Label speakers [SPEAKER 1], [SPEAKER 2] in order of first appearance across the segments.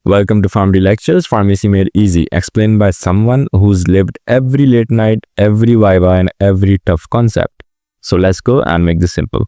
[SPEAKER 1] Welcome to Pharmacy Lectures, Pharmacy Made Easy, explained by someone who's lived every late night, every viva, and every tough concept. So let's go and make this simple.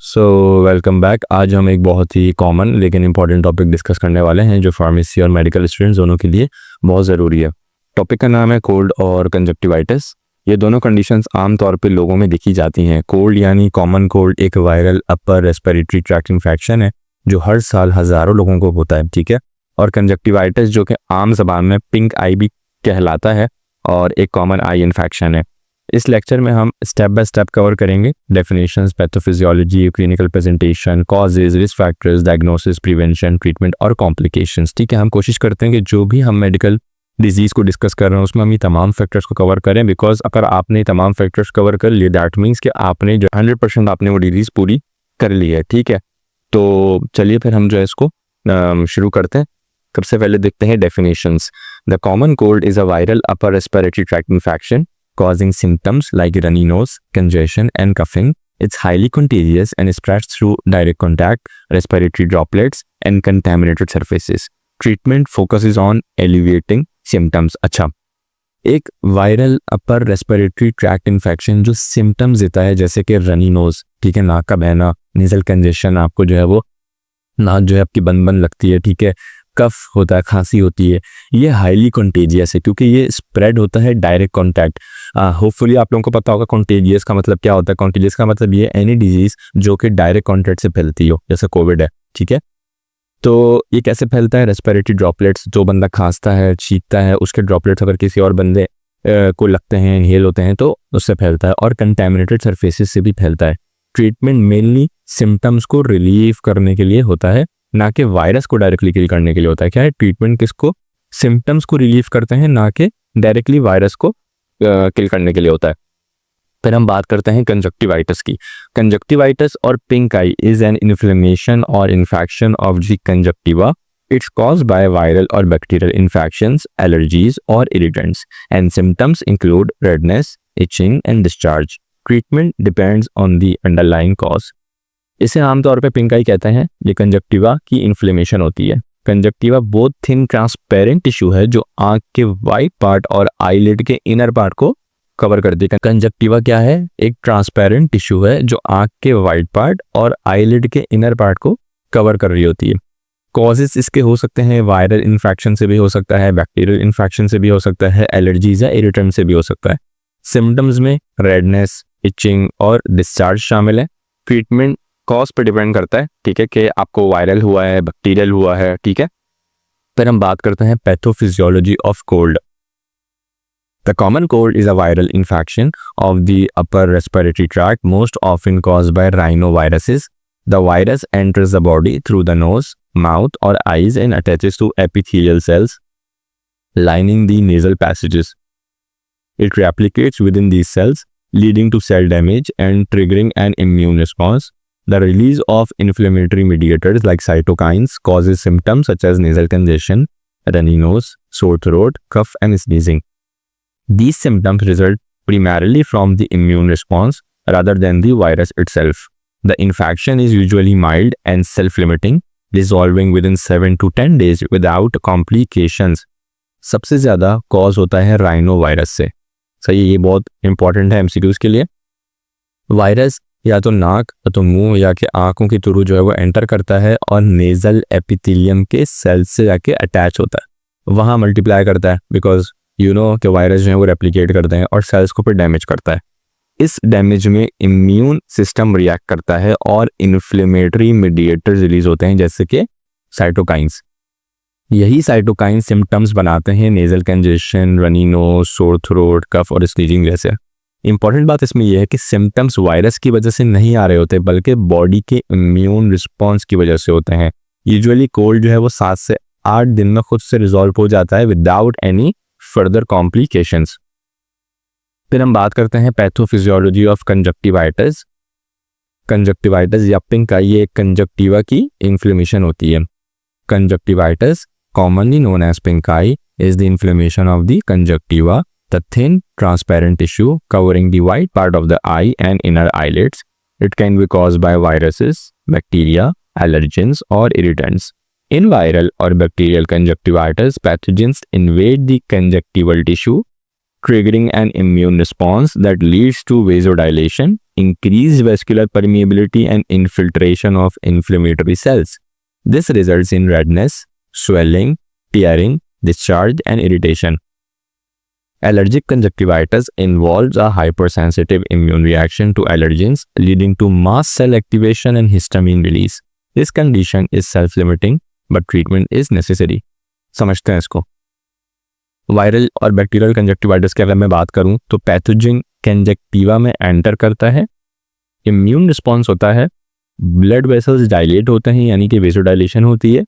[SPEAKER 1] So welcome back. आज हम एक बहुत ही common लेकिन important topic discuss करने वाले हैं जो pharmacy और मेडिकल स्टूडेंट्स दोनों के लिए बहुत ज़रूरी है. टॉपिक का नाम है कोल्ड और कंजक्टिवाइटिस. ये दोनों कंडीशंस आमतौर पे लोगों में दिखी जाती हैं. कोल्ड यानी कॉमन कोल्ड एक वायरल अपर रेस्पिरेटरी ट्रैक्ट इन्फेक्शन है जो हर साल हज़ारों लोगों को होता है, ठीक है. और कंजक्टिवाइटिस जो कि आम ज़बान में पिंक आई भी कहलाता है और एक कॉमन आई इन्फेक्शन है. इस लेक्चर में हम स्टेप बाय स्टेप कवर करेंगे definitions, pathophysiology, clinical presentation, causes, risk factors, diagnosis, prevention, treatment और कॉम्प्लिकेशंस, ठीक है. हम कोशिश करते हैं कि जो भी हम मेडिकल डिजीज़ को डिस्कस कर रहे हैं उसमें हम ये तमाम फैक्टर्स को कवर करें, बिकॉज अगर आपने तमाम फैक्टर्स कवर कर लिए दैट मीन्स कि आपने जो 100% आपने वो डिजीज़ पूरी कर ली है, ठीक है. तो चलिए फिर हम जो है इसको शुरू करते हैं. सबसे पहले देखते हैं definitions. The common cold is a viral upper respiratory tract infection causing symptoms like runny nose, congestion, and coughing. It's highly contagious and spreads through direct contact, respiratory droplets, and contaminated surfaces. Treatment focuses on alleviating symptoms. अच्छा, एक viral अपर respiratory tract infection जो symptoms देता है जैसे कि runny nose, ठीक है, नाक का बहना, नेजल कंजेशन, आपको जो है वो नाक जो है आपकी बंद बंद लगती है, ठीक है, कफ होता है, खांसी होती है. ये हाईली कंटेजियस है क्योंकि ये स्प्रेड होता है डायरेक्ट कॉन्टैक्ट. होपफुली आप लोगों को पता होगा कंटेजियस का मतलब क्या होता है. कंटेजियस का मतलब ये एनी डिजीज जो कि डायरेक्ट कॉन्टैक्ट से फैलती हो, जैसे कोविड है, ठीक है. तो ये कैसे फैलता है? रेस्पिरेटरी ड्रॉपलेट्स, जो बंदा खांसता है, छींकता है, उसके ड्रॉपलेट्स अगर किसी और बंदे को लगते हैं, इनहेल होते हैं, तो उससे फैलता है. और कंटैमिनेटेड सरफेसेस से भी फैलता है. ट्रीटमेंट मेनली सिम्टम्स को रिलीव करने के लिए होता है, ना कि वायरस को डायरेक्टली किल करने के लिए होता है. क्या है ट्रीटमेंट? किसको? सिम्टम्स को रिलीव करते हैं, ना कि डायरेक्टली वायरस को किल करने के लिए होता है. फिर हम बात करते हैं कंजक्टिवाइटिस की. कंजक्टिवाइटिस और pink eye is an inflammation और infection of the conjunctiva. It's caused by viral और बैक्टीरियल इन्फेक्शंस, एलर्जीज और irritants, and symptoms include redness, itching and discharge. Treatment depends on the underlying cause. इसे आमतौर पे pink आई कहते हैं. ये conjunctiva की इन्फ्लेमेशन होती है. कंजक्टिवा बहुत थिन ट्रांसपेरेंट टिश्यू है जो आंख के वाइट पार्ट और आईलिड के इनर पार्ट को कवर करती है. कंजक्टिवा क्या है? एक ट्रांसपेरेंट टिश्यू है जो आंख के वाइट पार्ट और आईलिड के इनर पार्ट को कवर कर रही होती है. कॉजेस इसके हो सकते हैं वायरल इन्फेक्शन से भी हो सकता है, बैक्टीरियल इन्फेक्शन से भी हो सकता है, एलर्जीज या इरिटेंट से भी हो सकता है. सिम्टम्स में रेडनेस, इचिंग और डिस्चार्ज शामिल है. ट्रीटमेंट कॉज पे डिपेंड करता है, ठीक है, कि आपको वायरल हुआ है, बैक्टीरियल हुआ है, ठीक है. फिर हम बात करते हैं pathophysiology of cold. The common cold is a viral infection of the upper respiratory tract, most often caused by rhinoviruses. The virus enters the body through the nose, mouth और eyes and attaches to epithelial cells lining the nasal passages. It replicates within these cells, leading to cell damage and triggering an immune response. The release of inflammatory mediators like cytokines causes symptoms such as nasal congestion, runny nose, sore throat, cough, and sneezing. These symptoms result primarily from the immune response rather than the virus itself. The infection is usually mild and self-limiting, resolving within 7 to 10 days without complications. सबसे ज़्यादा cause होता है rhino virus से. सही, ये बहुत important है MCQs के लिए. वायरस या तो नाक या तो मुंह या कि आंखों के थ्रू जो है वो एंटर करता है और नेजल एपिथेलियम के सेल्स से जाके अटैच होता है, वहाँ मल्टीप्लाई करता है, बिकॉज यू नो कि वायरस जो है वो रेप्लिकेट करते हैं और सेल्स को फिर डैमेज करता है. इस डैमेज में इम्यून सिस्टम रिएक्ट करता है और इन्फ्लेमेटरी मीडिएटर्स रिलीज होते हैं जैसे कि साइटोकाइंस. यही साइटोकाइन सिम्टम्स बनाते हैं nasal congestion, runny nose, sore throat, cough और स्नीजिंग जैसे. इंपॉर्टेंट बात इसमें यह है कि सिम्टम्स वायरस की वजह से नहीं आ रहे होते बल्कि बॉडी के इम्यून रिस्पॉन्स की वजह से होते हैं. यूजुअली कोल्ड जो है वो 7 से 8 दिन में खुद से रिजॉल्व हो जाता है विदाउट एनी फर्दर कॉम्प्लिकेशंस. फिर हम बात करते हैं पैथोफिजियोलॉजी ऑफ कंजक्टिवाइटिस. कंजक्टिवाइटिस या पिंक आई ये कंजक्टिवा की इन्फ्लेमेशन होती है. Conjunctivitis, commonly known as pink eye, is the inflammation of the conjunctiva, the thin transparent tissue covering the white part of the eye and inner eyelids. It can be caused by viruses, bacteria, allergens, or irritants. In viral or bacterial conjunctivitis, pathogens invade the conjunctival tissue, triggering an immune response that leads to vasodilation, increased vascular permeability, and infiltration of inflammatory cells. This results in redness, swelling, tearing, discharge, and irritation. Allergic conjunctivitis involves a hypersensitive immune reaction to allergens, leading to mast cell activation and histamine release. This condition is self-limiting, but treatment is necessary. समझते हैं इसको। Viral और bacterial conjunctivitis की अगर मैं बात करूं तो पैथोजन कंजक्टिवा में एंटर करता है, इम्यून रिस्पॉन्स होता है, ब्लड वेसल्स डायलेट होते हैं यानी कि वेसोडाइलेशन होती है,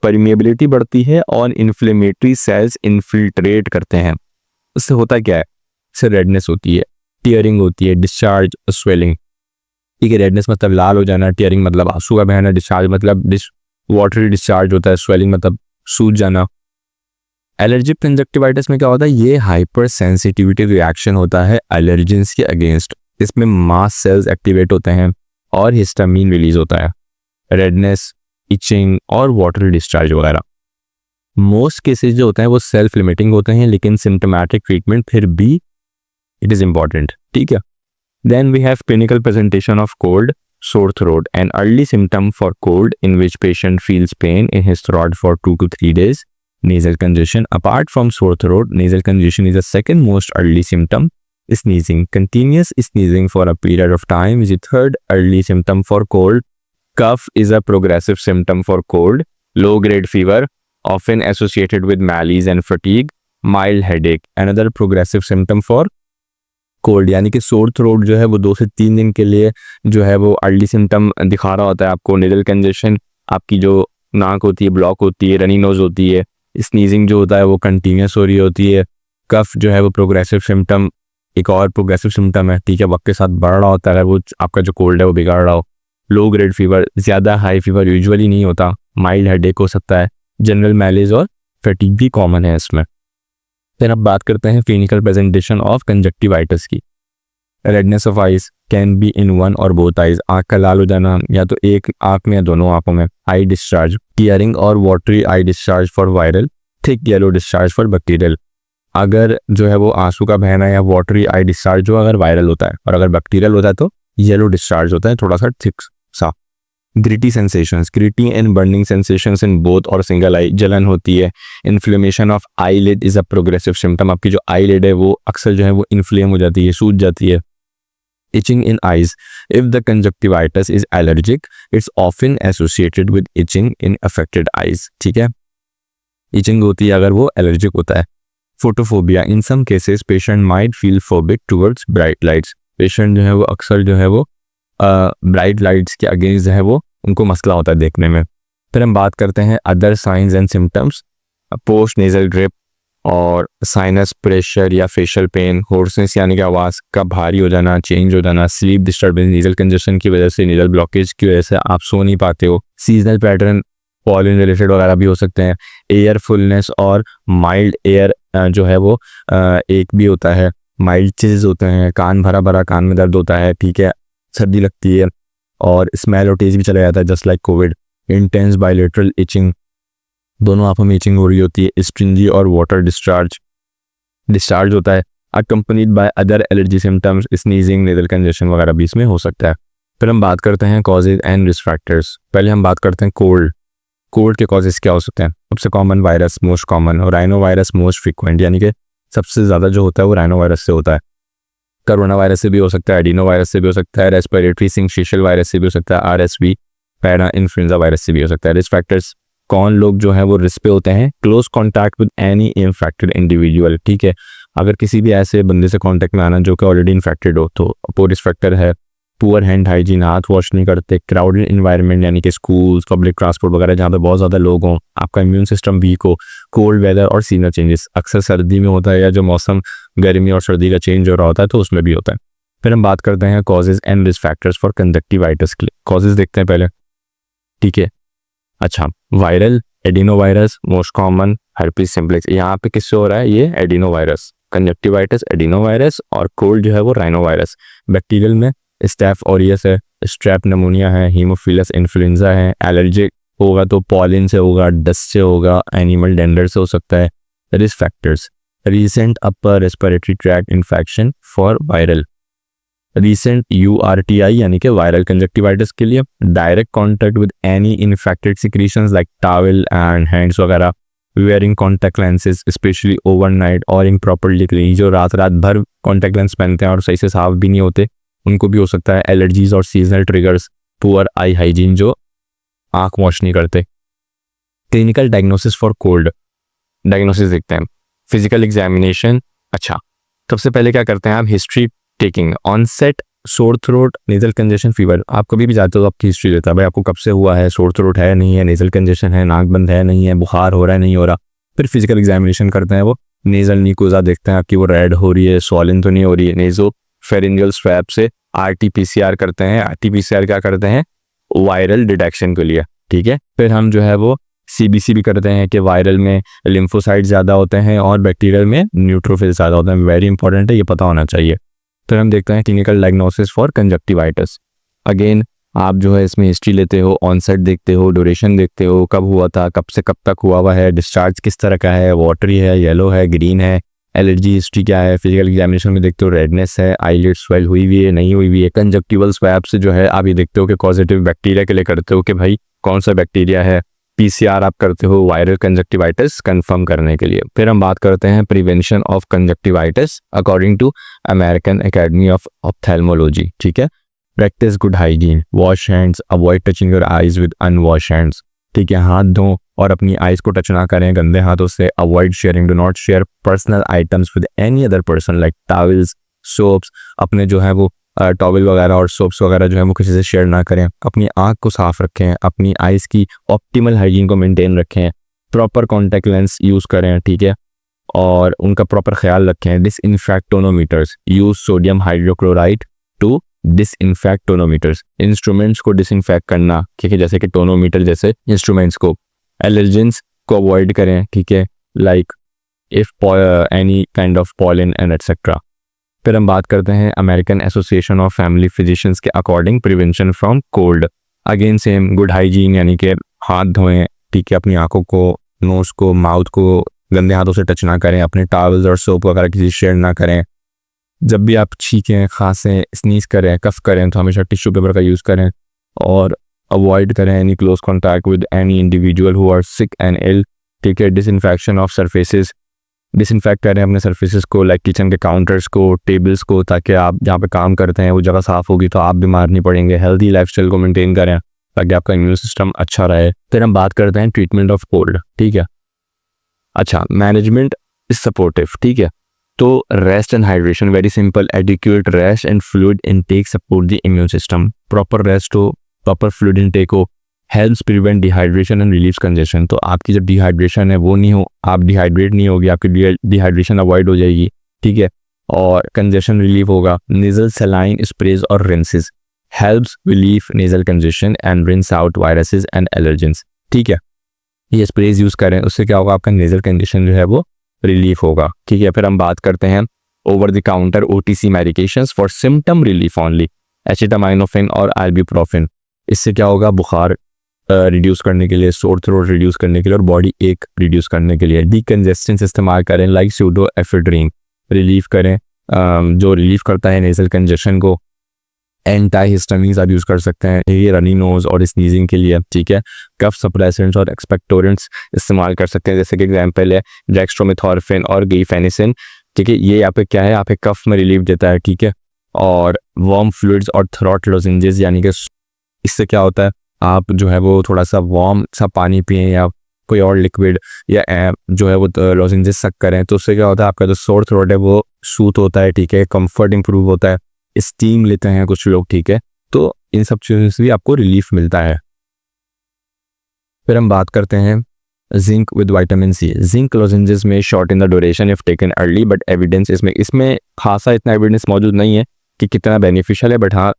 [SPEAKER 1] परमिएबिलिटी बढ़ती है और इन्फ्लेमेटरी सेल्स इन्फिल्ट्रेट करते हैं। उससे होता क्या है, इससे रेडनेस होती है, टीयरिंग होती है, डिस्चार्ज, स्वेलिंग। ठीक है, रेडनेस मतलब लाल हो जाना, टीयरिंग मतलब आंसू का बहना, डिस्चार्ज मतलब वाटरी डिस्चार्ज होता है, स्वेलिंग मतलब सूज जाना। एलर्जिक कंजक्टिवाइटिस में क्या होता है, ये हाइपर सेंसिटिविटी रिएक्शन होता है एलर्जेंस के अगेंस्ट। इसमें मास्ट सेल्स एक्टिवेट होते हैं और हिस्टामीन रिलीज होता है, रेडनेस, इचिंग और वाटरी डिस्चार्ज वगैरह। मोस्ट केसेस जो होते हैं वो सेल्फ लिमिटिंग होते हैं, लेकिन सिम्टोमेटिक ट्रीटमेंट फिर भी इट इज इंपॉर्टेंट। ठीक है, then we have clinical presentation of cold, sore throat, an early symptom for cold in which patient feels pain in his throat for 2 to 3 days. Nasal congestion. Apart from sore throat, nasal congestion is the second most early symptom. Sneezing. Continuous sneezing for a period of time is the third early symptom for cold. Cough is a progressive symptom for cold. Low-grade fever, often associated with malaise and fatigue. Mild headache, another progressive symptom for cold. यानी कि sore throat जो है वो 2 से 3 दिन के लिए जो है वो अर्ली सिम्टम दिखा रहा होता है आपको। नेजल कंजेशन, आपकी जो नाक होती है ब्लॉक होती है, रनी नोज होती है। स्नीजिंग जो होता है वो कंटिन्यूस हो रही होती है। कफ जो है वो प्रोग्रेसिव सिम्टम, एक और प्रोग्रेसिव सिम्टम है। ठीक है, वक्त के साथ बढ़ रहा होता है अगर वो आपका जो कोल्ड है वो बिगाड़ रहा हो। लो ग्रेड फीवर, ज़्यादा हाई फीवर यूजुअली नहीं होता। माइल्ड हेडेक हो सकता है। जनरल मैलेज और फैटिग भी कॉमन है इसमें। फिर अब बात करते हैं क्लिनिकल प्रेजेंटेशन ऑफ कंजक्टिवाइटिस की। Redness of eyes can be in one और बोथ आइज, आँख का लाल हो जाना या तो एक आँख में या दोनों आँखों में। आई डिस्चार्ज, टीयरिंग और watery I discharge for viral, thick yellow discharge for bacterial. अगर जो है वो आंसू का बहना या वाटरी आई डिस्चार्ज जो अगर वायरल होता है, और अगर बैक्टीरियल होता है तो येलो डिस्चार्ज होता है, थोड़ा सा थिक सा। Gritty sensations, gritty and burning sensations in both और सिंगल आई, जलन होती है। Inflammation of eyelid is a progressive symptom, आपकी जो आईलिड है वो अक्सर जो है वो इन्फ्लेम हो जाती है, सूज जाती है। Itching in eyes, if the conjunctivitis is allergic it's often associated with itching in affected eyes. ठीक है, इचिंग होती है अगर वो एलर्जिक होता है। Photophobia, in some cases patient might feel phobic towards bright lights, patient जो है वो अक्सर जो है वो ब्राइट लाइट्स के अगेंस्ट जो है वो उनको मसला होता है देखने में। फिर हम बात करते हैं other science and symptoms, post nasal drip और साइनस प्रेशर या फेशियल पेन, होर्सनेस यानी कि आवाज़ का भारी हो जाना, चेंज हो जाना, स्लीप डिस्टर्बेंस, नेजल कंजेशन की वजह से, नेजल ब्लॉकेज की वजह से आप सो नहीं पाते हो। सीजनल पैटर्न, पॉलन रिलेटेड वगैरह भी हो सकते हैं। एयर फुलनेस और माइल्ड एयर जो है वो एक भी होता है। माइल्ड चीज़ होते हैं, कान भरा भरा, कान में दर्द होता है। ठीक है, सर्दी लगती है और स्मेल और टेस्ट भी चला जाता है just like COVID. Intense bilateral itching, दोनों आंखों में इचिंग हो रही होती है। स्ट्रिंजी और वाटर डिस्चार्ज होता है, accompanied by other allergy symptoms, sneezing, nasal congestion वगैरह भी इसमें हो सकता है। फिर हम बात करते हैं कॉजेज एंड रिस्क फैक्टर्स। पहले हम बात करते हैं कोल्ड के कॉजेज क्या हो सकते हैं। सबसे कॉमन वायरस, मोस्ट कॉमन, और राइनो वायरस मोस्ट फ्रिक्वेंट, यानी कि सबसे ज़्यादा जो होता है वो राइनो वायरस से होता है। कोरोना वायरस से भी हो सकता है, एडिनो वायरस से भी हो सकता है, रेस्पिरेटरी सिंशियल वायरस से भी हो सकता है, आरएसवी, पैरा इन्फ्लुएंजा वायरस से भी हो सकता है। रिस्क फैक्टर्स, कौन लोग जो है वो रिस्क पे होते हैं, close contact with any infected individual. ठीक है, अगर किसी भी ऐसे बंदे से कॉन्टैक्ट में आना जो कि ऑलरेडी इन्फेक्टेड हो तो वो रिस्क फैक्टर है। पुअर हैंड हाइजीन, हाथ वॉश नहीं करते, क्राउडेड इन्वायरमेंट यानी कि स्कूल्स, पब्लिक ट्रांसपोर्ट वगैरह जहाँ पे बहुत ज़्यादा लोग हों, आपका इम्यून सिस्टम वीक हो, कोल्ड वेदर और सीजनल चेंजेस, अक्सर सर्दी में होता है या जो मौसम गर्मी और सर्दी का चेंज हो रहा होता है तो उसमें भी होता है। फिर हम बात करते हैं causes and risk factors for conjunctivitis के लिए। कॉजेज देखते हैं पहले। ठीक है, अच्छा, viral, adenovirus most common, herpes simplex, यहाँ पे किससे हो रहा है, ये एडिनोवायरस। कंजक्टिवाइटिस एडिनोवायरस और कोल्ड जो है वो राइनोवायरस। बैक्टीरियल में स्टेफ ऑरियस है, स्ट्रेप नमोनिया है, हीमोफिलस इन्फ्लुएंजा है। एलर्जिक होगा तो पॉलिन से होगा, डस्ट से होगा, एनिमल डेंडर से हो सकता है। Risk factors, recent upper respiratory tract infection for viral, recent URTI यानी कि वायरल कंजक्टिवाइटिस के लिए, direct contact with any infected secretions like towel and hands वगैरह, wearing contact lenses specially overnight और इम्प्रॉपरली क्लीन, जो रात भर कॉन्टैक्ट लेंस पहनते हैं और सही से साफ भी नहीं होते, उनको भी हो सकता है। एलर्जीज और सीजनल ट्रिगर्स, पुअर आई हाइजीन, जो आँख वॉश नहीं करते। Clinical diagnosis for cold, diagnosis देखते हैं। फिजिकल एग्जामिनेशन, अच्छा सबसे पहले क्या करते हैं आप, history taking, onset sore throat, nasal congestion, fever. आप कभी भी जाते हो तो आपकी हिस्ट्री देता है भाई आपको कब से हुआ है, सोर थ्रोट है नहीं है, नेजल कंजेशन है, नाक बंद है नहीं है, बुखार हो रहा है नहीं हो रहा। फिर फिजिकल एग्जामिनेशन करते हैं, वो नेजल निकोजा देखते हैं आपकी वो रेड हो रही है, स्वॉलन तो नहीं हो रही है। नेजो फेरिंजियल स्वैब से RT-PCR करते हैं। RT-PCR क्या करते हैं, वायरल डिटेक्शन के लिए, ठीक है। फिर हम जो है वो CBC भी करते हैं कि वायरल में लिम्फोसाइट ज़्यादा होते हैं और बैक्टीरियल में न्यूट्रोफिल ज़्यादा होते हैं। वेरी इंपॉर्टेंट है, ये पता होना चाहिए। फिर हम देखते हैं clinical diagnosis for conjunctivitis. Again आप जो है इसमें हिस्ट्री लेते हो, ऑनसेट देखते हो, ड्यूरेशन देखते हो, कब हुआ था, कब से कब तक हुआ है, डिस्चार्ज किस तरह का है, वाटरी है, येलो है, ग्रीन है, एलर्जी हिस्ट्री क्या है। फिजिकल एग्जामिनेशन में देखते हो रेडनेस है, आईलिड स्वेल हुई हुई है नहीं हुई हुई है। कंजक्टिवल स्वैब से जो है आप ये देखते हो कि पॉजिटिव बैक्टीरिया के लिए करते हो कि भाई कौन सा बैक्टीरिया है। PCR आप करते हो वायरल कंजक्टिवाइटिस कंफर्म करने के लिए। फिर हम बात करते हैं prevention of conjunctivitis according to American Academy of Ophthalmology, ठीक है। Practice good hygiene, wash hands, avoid touching your eyes with unwash hands, ठीक है। हाथ धो और अपनी आईज को टच ना करें गंदे हाथों से। Avoid sharing, do not share personal items with any other person like towels, soaps, अपने जो है वो टॉवल वगैरह और सोप्स वगैरह जो है वो किसी से शेयर ना करें। अपनी आँख को साफ रखें, अपनी आइज़ की ऑप्टिमल हाइजीन को मेंटेन रखें। प्रॉपर कॉन्टैक्ट लेंस यूज़ करें, ठीक है, और उनका प्रॉपर ख्याल रखें। Disinfect tonometers, use sodium hydrochloride to disinfect tonometers, instruments को डिसइंफेक्ट करना, ठीक है, जैसे कि टोनोमीटर जैसे इंस्ट्रूमेंट्स को। एलर्जेंस को अवॉइड करें, ठीक है, like if any kind of pollen and etcetera. फिर हम बात करते हैं American Association of Family Physicians के according prevention from cold. Again same good hygiene यानी कि हाथ धोएं, ठीक है, अपनी आंखों को, नोज को, माउथ को गंदे हाथों से टच ना करें। अपने टॉवल्स और सोप वगैरह किसी शेयर ना करें। जब भी आप छींकें, खांसें, स्नीज करें, कफ करें तो हमेशा टिश्यू पेपर का यूज़ करें और अवॉइड करें any close contact with any individual who are sick and ill, ठीक है। डिसइंफेक्शन ऑफ सरफेसेस, डिसइंफेक्ट करें अपने सर्फेसेस को, लाइक किचन के काउंटर्स को, टेबल्स को, ताकि आप जहाँ पे काम करते हैं वो जगह साफ़ होगी तो आप बीमार नहीं पड़ेंगे। हेल्दी लाइफस्टाइल को मेंटेन करें ताकि आपका इम्यून सिस्टम अच्छा रहे। फिर हम बात करते हैं ट्रीटमेंट ऑफ कोल्ड, ठीक है। अच्छा, मैनेजमेंट इज सपोर्टिव, ठीक है। तो rest and hydration, very simple, adequate rest and fluid intake support the immune system. Proper rest हो, प्रॉपर फ्लूइड इनटेक हो, helps prevent dehydration and relieves congestion. तो आपकी जब डिहाइड्रेशन है वो नहीं हो, आप डिहाइड्रेट नहीं होगी, आपकी डिहाइड्रेशन अवॉइड हो जाएगी, ठीक है, और कंजेशन रिलीव होगा। नेजल सलाइन स्प्रेज और rinses helps relieve nasal congestion and rinse out viruses and allergens, ठीक है। ये स्प्रेज यूज़ करें, उससे क्या होगा, आपका नेजल कंजेशन जो है वो रिलीफ होगा, ठीक है। फिर हम बात करते हैं over the counter OTC medications for symptom relief only, acetaminophen और आइबुप्रोफेन। इससे क्या होगा, बुखार रिड्यूस करने के लिए, सोर थ्रोट रिड्यूस करने के लिए और बॉडी एक रिड्यूस करने के लिए। डीकंजेस्टेंस इस्तेमाल करें लाइक सूडोएफेड्रिन, रिलीफ करें जो रिलीफ करता है नेजल कंजेशन को। एंटाहिस्टामिन्स आप यूज़ कर सकते हैं ये रनी नोज और स्नीजिंग के लिए, ठीक है। कफ सप्रेसेंट्स और एक्सपेक्टोरेंट्स इस्तेमाल कर सकते हैं, जैसे कि एग्जाम्पल है डेक्स्ट्रोमेथॉर्फिन और गेफेनिसिन, ठीक है। ये यहाँ पे क्या है, यहाँ पे कफ में रिलीफ देता है, ठीक है। और वार्म फ्लूइड्स और थ्रॉट लॉजेंजेस, यानी कि इससे क्या होता है, आप जो है वो थोड़ा सा वार्म सा पानी पिएं या कोई और लिक्विड या जो है वो लॉजेंजेस सक करें, तो उससे क्या होता है, आपका जो सोर थ्रोट है वो सूथ होता है, ठीक है। कंफर्ट इंप्रूव होता है। स्टीम लेते हैं कुछ लोग, ठीक है। तो इन सब चीज़ों से भी आपको रिलीफ मिलता है। फिर हम बात करते हैं zinc with vitamin C. Zinc lozenges may shorten the duration if taken early, but evidence इसमें खासा इतना एविडेंस मौजूद नहीं है कि कितना बेनिफिशियल है, बट हाँ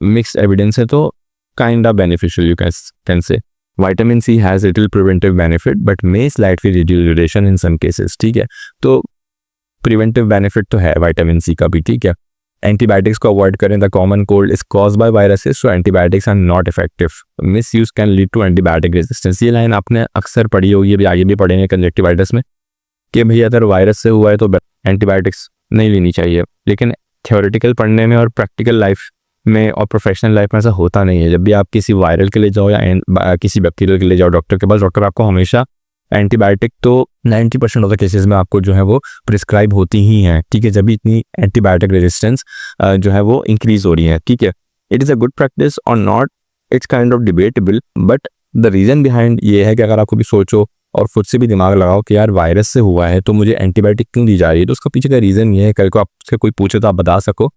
[SPEAKER 1] मिक्स्ड एविडेंस है, तो kind of beneficial you can say. Vitamin C has little preventive benefit but may slightly reduce duration in some cases, ठीक है। तो प्रिवेंटिव बेनिफिट तो है विटामिन सी का भी, ठीक है। एंटीबायोटिक्स को अवॉइड करें। The common cold is caused by viruses, so antibiotics are not effective. Misuse can lead to antibiotic resistance. ये लाइन आपने अक्सर पढ़ी होगी, अभी आगे भी पढ़ेंगे कंजक्टिवाइटिस में, कि भाई अगर वायरस से हुआ है तो एंटीबायोटिक्स नहीं लेनी चाहिए। लेकिन थ्योरेटिकल पढ़ने में और प्रैक्टिकल लाइफ में और प्रोफेशनल लाइफ में ऐसा होता नहीं है। जब भी आप किसी वायरल के लिए जाओ या किसी बैक्टीरियल के लिए जाओ डॉक्टर के पास, डॉक्टर आपको हमेशा एंटीबायोटिक तो 90% ऑफ द केसेस में आपको जो है वो प्रिस्क्राइब होती ही हैं, ठीक है, जब भी इतनी एंटीबायोटिक रेजिस्टेंस जो है वो इंक्रीज हो रही है, ठीक है। It is a good practice और not, it's kind of debatable, but the reason behind ये है कि अगर आपको भी सोचो और खुद से भी दिमाग लगाओ कि यार वायरस से हुआ है तो मुझे एंटीबायोटिक क्यों दी जा रही है, तो उसका पीछे का रीज़न ये है, कल को आपसे कोई पूछे तो आप बता सको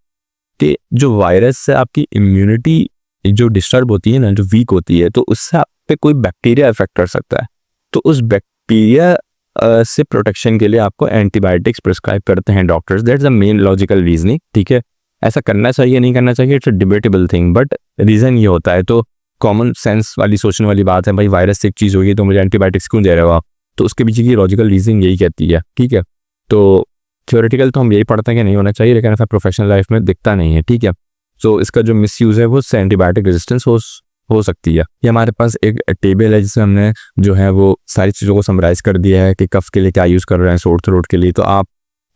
[SPEAKER 1] कि जो वायरस से आपकी इम्यूनिटी जो डिस्टर्ब होती है ना, जो वीक होती है, तो उससे आप पे कोई बैक्टीरिया इफेक्ट कर सकता है। तो उस बैक्टीरिया से प्रोटेक्शन के लिए आपको एंटीबायोटिक्स प्रिस्क्राइब करते हैं doctors. That's the main logical reasoning, ठीक है। ऐसा करना चाहिए नहीं करना चाहिए, it's a debatable thing, but reason ये होता है। तो कॉमन सेंस वाली सोचने वाली बात है, भाई वायरस से एक चीज़ होगी तो मुझे एंटीबायोटिक्स क्यों दे रहे हो आप, तो उसके पीछे की लॉजिकल रीजन यही कहती है, ठीक है। तो थ्योरेटिकल तो हम यही पढ़ते हैं कि नहीं होना चाहिए, लेकिन ऐसा प्रोफेशनल लाइफ में दिखता नहीं है, ठीक है। तो इसका जो मिसयूज़ है वो एंटीबायोटिक रेजिस्टेंस हो सकती है। ये हमारे पास एक टेबल है जिसमें हमने जो है वो सारी चीज़ों को समराइज़ कर दिया है कि कफ के लिए क्या यूज़ कर रहे हैं, सोर थ्रोट के लिए। तो आप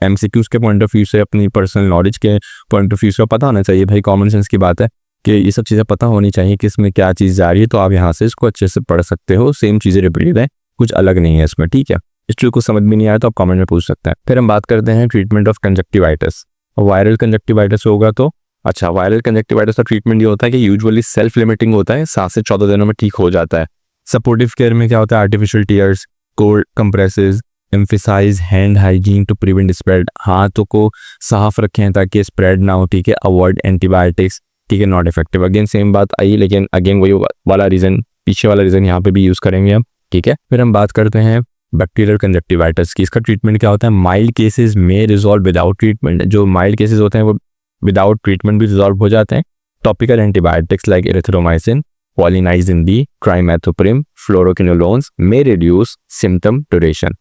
[SPEAKER 1] एमसीक्यूज़ के पॉइंट ऑफ व्यू से, अपनी पर्सनल नॉलेज के पॉइंट ऑफ व्यू से पता होना चाहिए, भाई कॉमन सेंस की बात है कि ये सब चीज़ें पता होनी चाहिए कि इसमें क्या चीज़ जा रही है, तो आप यहाँ से इसको अच्छे से पढ़ सकते हो। सेम चीज़ें रिपीटेड है, कुछ अलग नहीं है इसमें, ठीक है। इस चीज़ को समझ में नहीं आया तो आप कमेंट में पूछ सकते हैं। फिर हम बात करते हैं treatment of conjunctivitis. Viral conjunctivitis होगा तो अच्छा, वायरल कंजक्टिवाइटिस का ट्रीटमेंट ये होता है कि यूजुअली सेल्फ लिमिटिंग होता है, 7 से 14 दिनों में ठीक हो जाता है। सपोर्टिव केयर में क्या होता है, artificial tears, cold compresses, emphasize hand hygiene to prevent spread. हाथों को साफ रखें ताकि स्प्रेड ना हो, ठीक है। अवॉइड एंटीबायोटिक्स, ठीक है, नॉट इफेक्टिव। अगेन सेम बात आई, लेकिन अगेन वही वाला रीज़न, पीछे वाला रीज़न यहाँ पे भी यूज़ करेंगे हम, ठीक है। फिर हम बात करते हैं बैक्टीरियल कंजक्टिवाइटिस की। इसका ट्रीटमेंट क्या होता है, माइल्ड केसेस में रिजॉल्व विदाउट ट्रीटमेंट। जो माइल्ड केसेस होते हैं वो विदाउट ट्रीटमेंट भी रिजॉल्व हो जाते हैं। टॉपिकल एंटीबायोटिक्स लाइक एरिथ्रोमाइसिन, पॉलिनाइजिन डी, trimethoprim, fluoroquinolones may reduce symptom duration.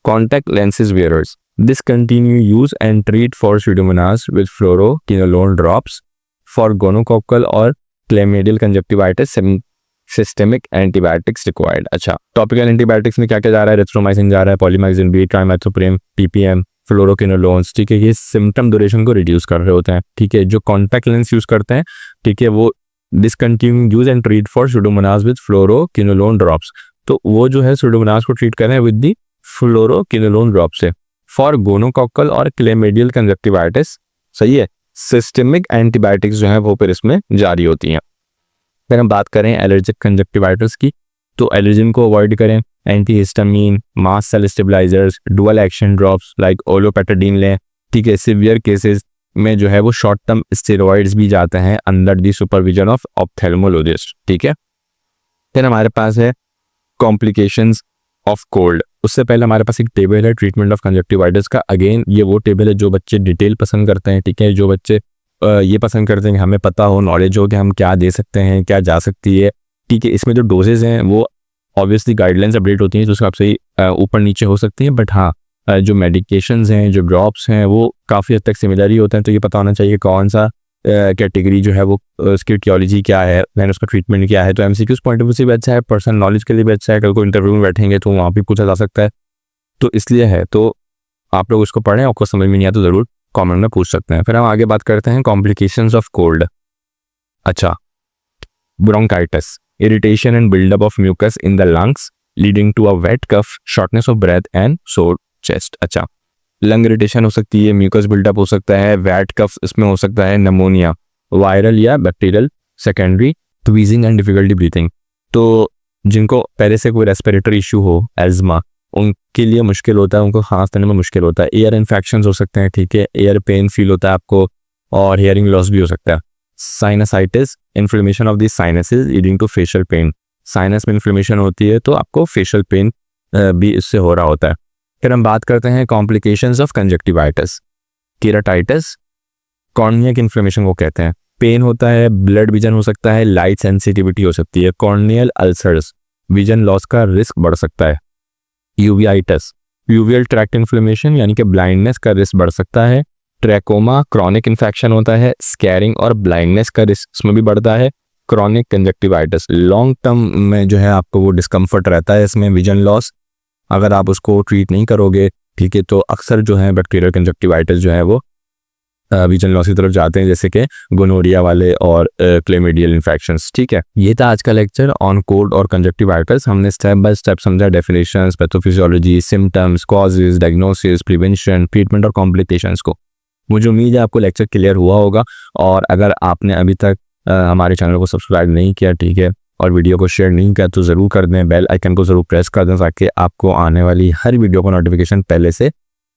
[SPEAKER 1] Contact lenses wearers discontinue use and treat for Pseudomonas with fluoroquinolone drops. For gonococcal और chlamydial conjunctivitis systemic antibiotics required. अच्छा, topical antibiotics में क्या क्या जा रहा है, एरिथ्रोमाइसिन जा रहा है, पॉलीमाइजिन बी, ट्राइमेथोप्रिम, पीपीएम, फ्लोरोकिनोलोन्स, ठीक है। ये सिम्टम ड्यूरेशन को रिड्यूस कर रहे होते हैं, ठीक है। जो कॉन्टैक्ट लेंस यूज करते हैं, ठीक है, वो discontinue use and treat for pseudomonas with fluoroquinolone drops. तो वो जो है स्यूडोमोनास को ट्रीट कर रहे हैं विद दी फ्लोरोकिनोलोन ड्रॉप से। फॉर गोनोकॉकल और क्लेमेडियल कंजक्टिवाइटिस, सही है, सिस्टेमिक एंटीबायोटिक्स जो है वो फिर इसमें जारी होती हैं। फिर हम बात करें एलर्जिक कंजक्टिवाइटिस की, तो एलर्जिन को अवॉइड करें। Antihistamine, mast cell stabilisers, dual action drops like olopatadine लें, ठीक है। सिवियर केसेस में जो है वो शॉर्ट टर्म स्टेरॉइड्स भी जाते हैं under the supervision of ophthalmologist, ठीक है। फिर हमारे पास है कॉम्प्लिकेशंस ऑफ कोल्ड। उससे पहले हमारे पास एक टेबल है ट्रीटमेंट ऑफ कंजक्टिवाइटिस का। अगेन ये वो टेबल है जो बच्चे डिटेल पसंद करते हैं, ठीक है। जो बच्चे ये पसंद करते हैं कि हमें पता हो, नॉलेज हो कि हम क्या दे सकते हैं, क्या जा सकती है, ठीक है। इसमें जो डोजेज हैं वो ऑब्वियसली गाइडलाइंस अपडेट होती हैं तो उसके आपसे ऊपर नीचे हो सकती हैं, बट हाँ जो मेडिकेशंस हैं, जो ड्रॉप्स हैं, वो काफ़ी हद तक सिमिलर ही होते हैं। तो ये पता होना चाहिए कौन सा कैटेगरी जो है वो उसकी टियोलॉजी क्या है, दैन उसका ट्रीटमेंट क्या है। तो एमसीक्यूज़ पॉइंट ऑफ व्यू से भी अच्छा है, पर्सनल नॉलेज के लिए भी अच्छा है। कल को इंटरव्यू में बैठेंगे तो वहाँ भी पूछा जा सकता है, तो इसलिए है। तो आप लोग उसको पढ़ें, आपको समझ में नहीं आया तो ज़रूर कमेंट में पूछ सकते हैं। फिर हम आगे बात करते हैं कॉम्प्लिकेशंस ऑफ कोल्ड। अच्छा, bronchitis, irritation and buildup of mucus in the lungs leading to a wet cough, shortness of breath and sore chest. अच्छा, लंग इरिटेशन हो सकती है, म्यूकस बिल्डअप हो सकता है, वेट कफ इसमें हो सकता है, निमोनिया, वायरल या bacterial secondary, wheezing and difficulty breathing. तो जिनको पहले से कोई रेस्पिरेटरी इशू हो, एल्जमा, उनके लिए मुश्किल होता है, उनको सांस लेने में मुश्किल होता है। एयर इन्फेक्शंस हो सकते हैं, ठीक है। एयर पेन फील होता है आपको और हियरिंग लॉस भी हो सकता है। Sinusitis, inflammation of the sinuses leading to facial pain. Sinus में इन्फ्लेमेशन होती है तो आपको फेशियल पेन भी इससे हो रहा होता है। फिर हम बात करते हैं complications of conjunctivitis. Keratitis, cornea की इन्फ्लेमेशन को कहते हैं। पेन होता है, ब्लड विजन हो सकता है, लाइट सेंसिटिविटी हो सकती है। कॉर्नियल अल्सर्स, विजन लॉस का रिस्क बढ़ सकता है। यूवियाइटिस, यूवियल ट्रैक्ट इन्फ्लेमेशन यानी कि ब्लाइंडनेस का रिस्क बढ़ सकता है। ट्रैकोमा क्रॉनिक इन्फेक्शन होता है, स्कैरिंग और ब्लाइंडनेस का रिस्क इसमें भी बढ़ता है। क्रॉनिक कंजक्टिवाइटिस लॉन्ग टर्म में जो है आपको वो डिस्कम्फर्ट रहता है, इसमें विजन लॉस, अगर आप उसको ट्रीट नहीं करोगे, ठीक है, तो अक्सर जो है बैक्टीरियल कंजक्टिवाइटिस जो है वो विजन लॉस की तरफ जाते हैं, जैसे कि गोनोरिया वाले और क्लेमिडियल इन्फेक्शंस। ठीक है, ये था आज का लेक्चर ऑन कोल्ड और कंजक्टिवाइटिस। हमने स्टेप बाय स्टेप समझा definitions, pathophysiology, symptoms, causes, diagnosis, prevention, treatment और कॉम्प्लिकेशंस को। मुझे उम्मीद है आपको लेक्चर क्लियर हुआ होगा, और अगर आपने अभी तक हमारे चैनल को सब्सक्राइब नहीं किया, ठीक है, और वीडियो को शेयर नहीं किया, तो ज़रूर कर दें, बेल आइकन को ज़रूर प्रेस कर दें ताकि आपको आने वाली हर वीडियो को नोटिफिकेशन पहले से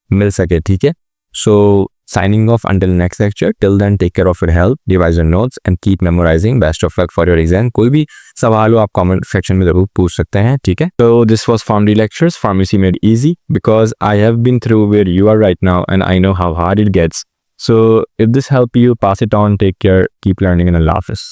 [SPEAKER 1] मिल सके। ठीक है, सो signing off until next lecture. Till then, take care of your health, revise your notes and keep memorizing. Best of luck for your exam. कोई भी सवाल हो आप comment section में जरूर पूछ सकते हैं। ठीक है, so this was Pharmacy lectures, pharmacy made easy, because I have been through where you are right now and I know how hard it gets. So if this helped you, pass it on, take care, keep learning, and Allah Hafiz.